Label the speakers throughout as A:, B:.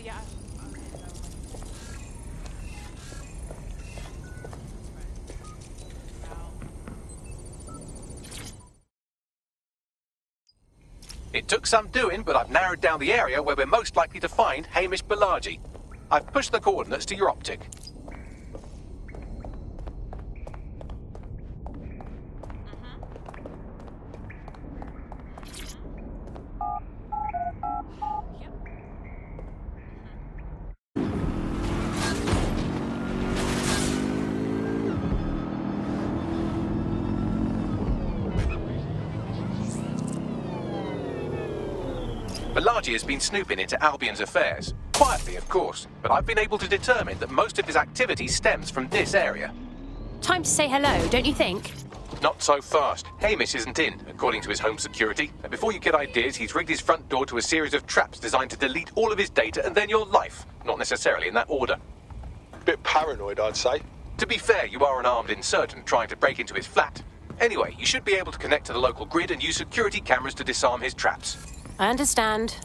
A: yeah.
B: It took some doing, but I've narrowed down the area where we're most likely to find Hamish Balaji. I've pushed the coordinates to your optic. Balaji has been snooping into Albion's affairs. Quietly, of course, but I've been able to determine that most of his activity stems from this area.
C: Time to say hello, don't you think?
B: Not so fast. Hamish isn't in, according to his home security. And before you get ideas, he's rigged his front door to a series of traps designed to delete all of his data and then your life. Not necessarily in that order.
D: Bit paranoid, I'd say.
B: To be fair, you are an armed insurgent trying to break into his flat. Anyway, you should be able to connect to the local grid and use security cameras to disarm his traps.
C: I understand.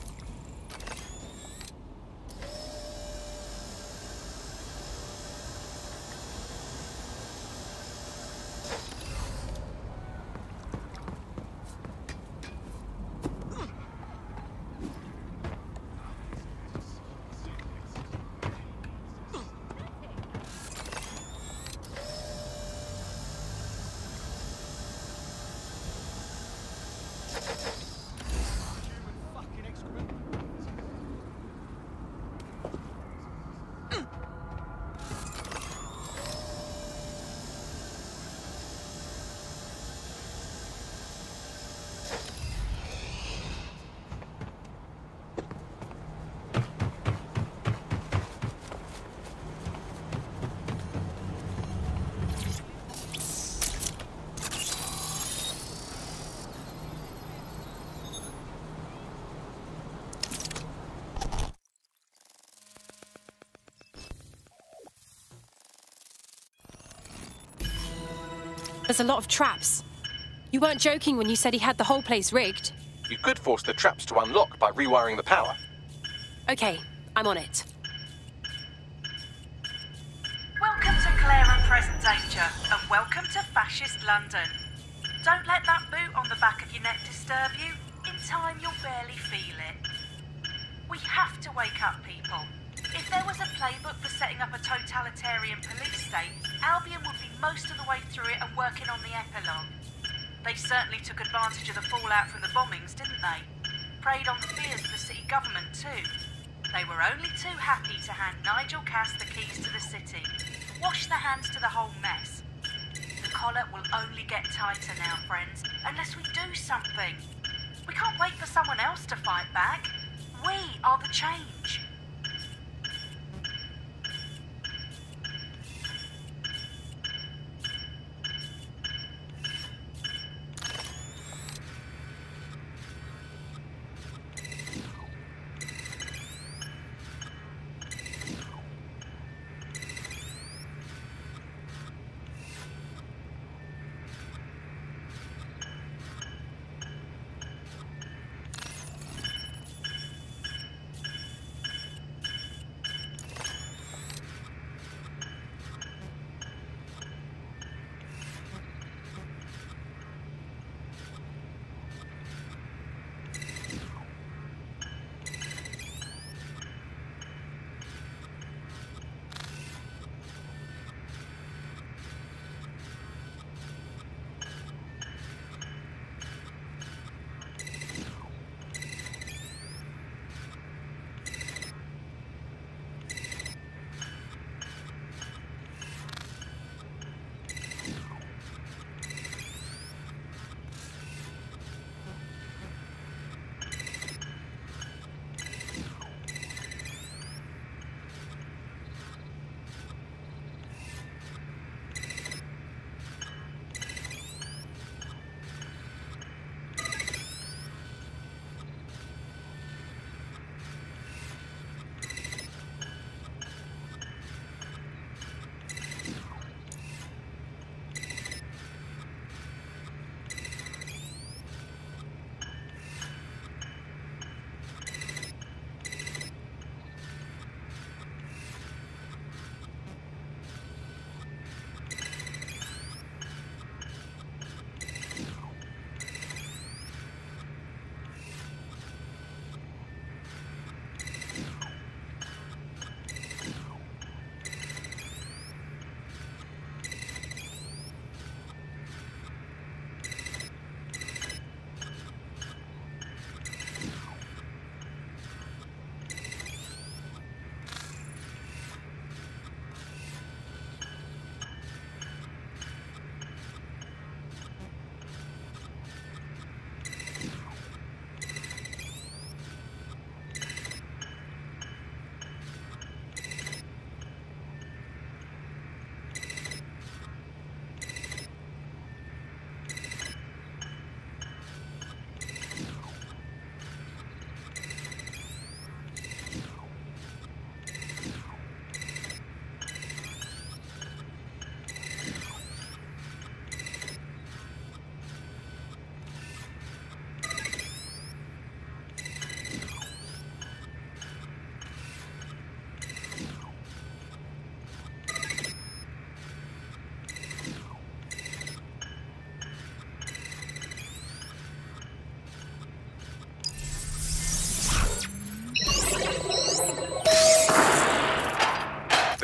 C: There's a lot of traps. You weren't joking when you said he had the whole place rigged.
B: You could force the traps to unlock by rewiring the power.
C: Okay, I'm on it.
E: Welcome to Clare and Present Danger, and welcome to Fascist London. Don't let that boot on the back of your neck disturb you. In time, you'll barely feel it. We have to wake up, people. If there was a playbook for setting up a totalitarian police state, Albion would be most of the way through it and working on the epilogue. They certainly took advantage of the fallout from the bombings, didn't they? Preyed on the fears of the city government too. They were only too happy to hand Nigel Cass the keys to the city. Wash their hands to the whole mess. The collar will only get tighter now, friends, unless we do something. We can't wait for someone else to fight back. We are the change.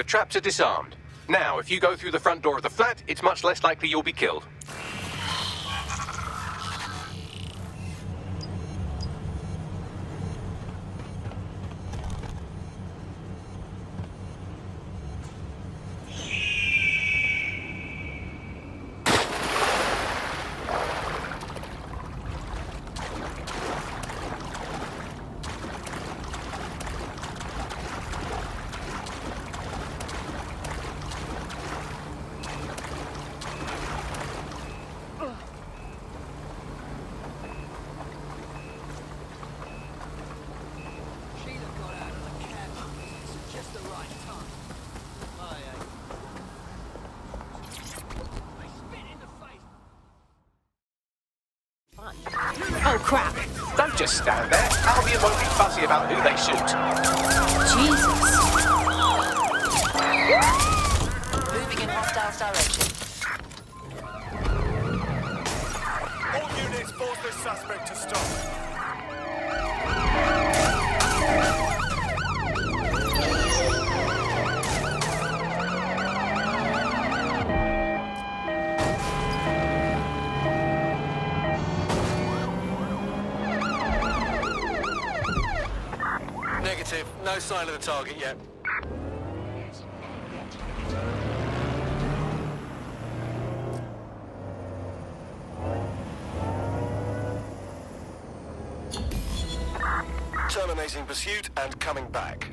B: The traps are disarmed. Now, if you go through the front door of the flat, it's much less likely you'll be killed.
C: Oh, crap.
B: Don't just stand there. Albion won't be fussy about who they shoot.
C: Jesus.
A: Moving in hostiles direction.
F: All units force this suspect to stop.
G: Negative. No sign of the target yet. Terminating pursuit and coming back.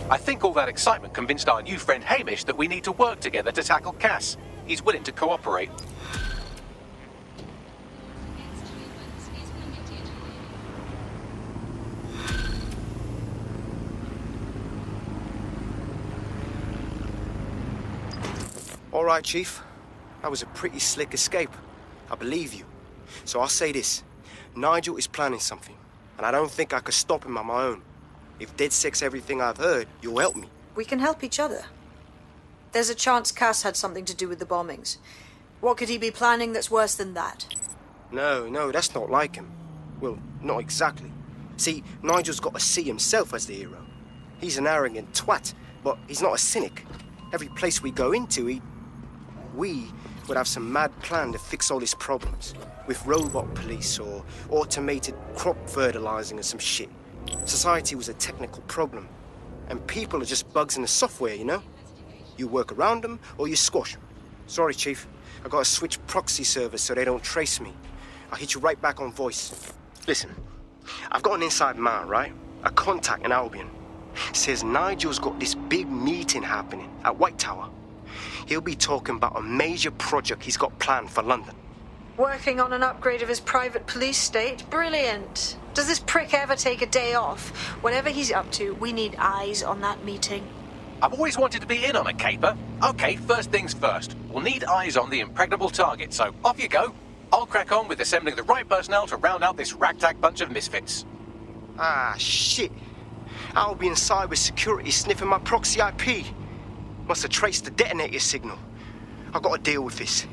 B: I think all that excitement convinced our new friend Hamish that we need to work together to tackle Cass. He's willing to cooperate.
H: All right, Chief. That was a pretty slick escape. I believe you. So I'll say this. Nigel is planning something, and I don't think I could stop him on my own. If DedSec's everything I've heard, you'll help me.
I: We can help each other. There's a chance Cass had something to do with the bombings. What could he be planning that's worse than that?
H: No, that's not like him. Well, not exactly. See, Nigel's got to see himself as the hero. He's an arrogant twat, but he's not a cynic. Every place we go into, we would have some mad plan to fix all his problems. With robot police or automated crop fertilizing or some shit. Society was a technical problem. And people are just bugs in the software, you know? You work around them or you squash them. Sorry, Chief. I gotta switch proxy servers so they don't trace me. I'll hit you right back on voice. Listen, I've got an inside man, right? A contact in Albion. Says Nigel's got this big meeting happening at White Tower. He'll be talking about a major project he's got planned for London.
I: Working on an upgrade of his private police state? Brilliant. Does this prick ever take a day off? Whatever he's up to, we need eyes on that meeting.
B: I've always wanted to be in on a caper. Okay, first things first. We'll need eyes on the impregnable target, so off you go. I'll crack on with assembling the right personnel to round out this ragtag bunch of misfits.
H: Ah, shit. Albion cybersecurity sniffing my proxy IP. Must have traced the detonator signal. I've got to deal with this.